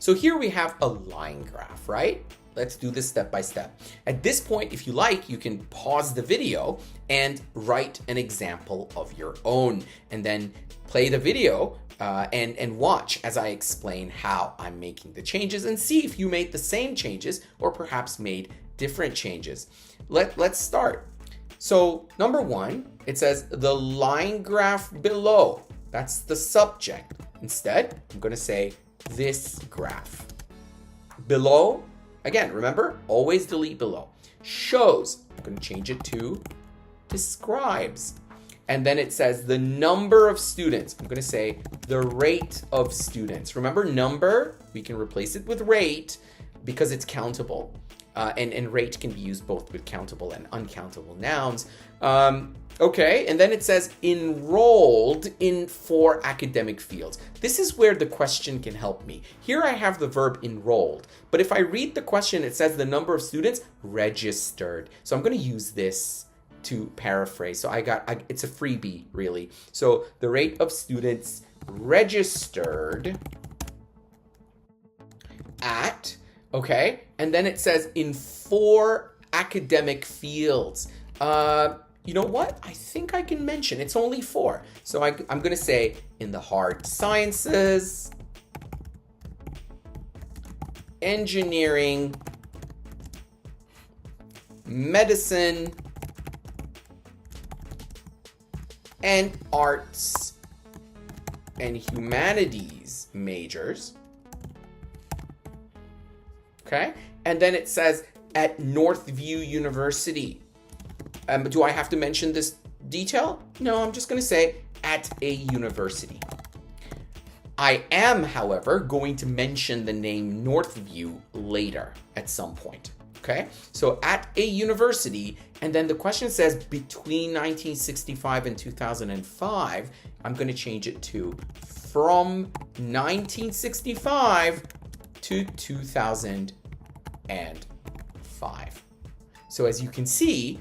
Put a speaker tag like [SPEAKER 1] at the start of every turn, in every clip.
[SPEAKER 1] So here we have a line graph, right? Let's do this step by step. At this point, if you like, you can pause the video and write an example of your own, and then play the video and watch as I explain how I'm making the changes, and see if you made the same changes or perhaps made different changes. Let's start. So number one, it says the line graph below. That's the subject. Instead, I'm going to say this graph. Below, again, remember, always delete below. Shows, I'm going to change it to describes. And then it says the number of students. I'm going to say the rate of students. Remember, number, we can replace it with rate because it's countable. And rate can be used both with countable and uncountable nouns. Okay, and then it says enrolled in 4 academic fields. This is where the question can help me. Here I have the verb enrolled, but if I read the question, it says the number of students registered. So I'm going to use this to paraphrase. So it's a freebie, really. So the rate of students registered at, okay, and then it says in 4 academic fields. You know what? I think I can mention it's only 4. So I'm going to say in the hard sciences, engineering, medicine, and arts and humanities majors. Okay? And then it says at Northview University. Do I have to mention this detail? No, I'm just going to say at a university. I am, however, going to mention the name Northview later at some point. Okay, so at a university, and then the question says between 1965 and 2005, I'm going to change it to from 1965 to 2005. So as you can see,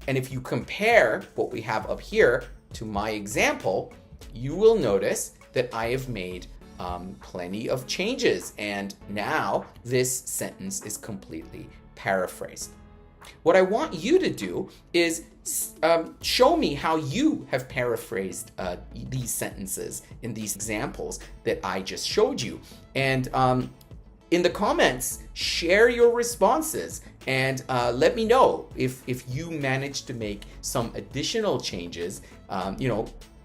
[SPEAKER 1] and if you compare what we have up here to my example, you will notice that I have made plenty of changes, and now this sentence is completely paraphrased. What I want you to do is show me how you have paraphrased these sentences in these examples that I just showed you. And in the comments, share your responses and let me know if you managed to make some additional changes,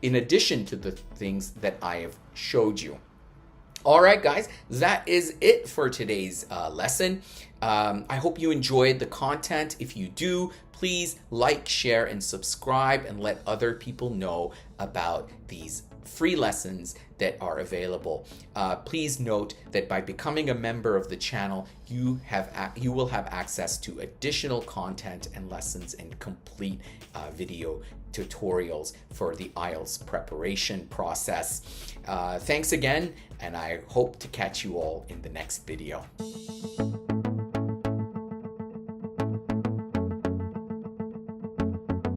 [SPEAKER 1] in addition to the things that I have showed you. All right, guys, that is it for today's lesson. I hope you enjoyed the content. If you do, please like, share, and subscribe, and let other people know about these free lessons that are available. Please note that by becoming a member of the channel, you will have access to additional content and lessons and complete video tutorials for the IELTS preparation process. Thanks again, and I hope to catch you all in the next video.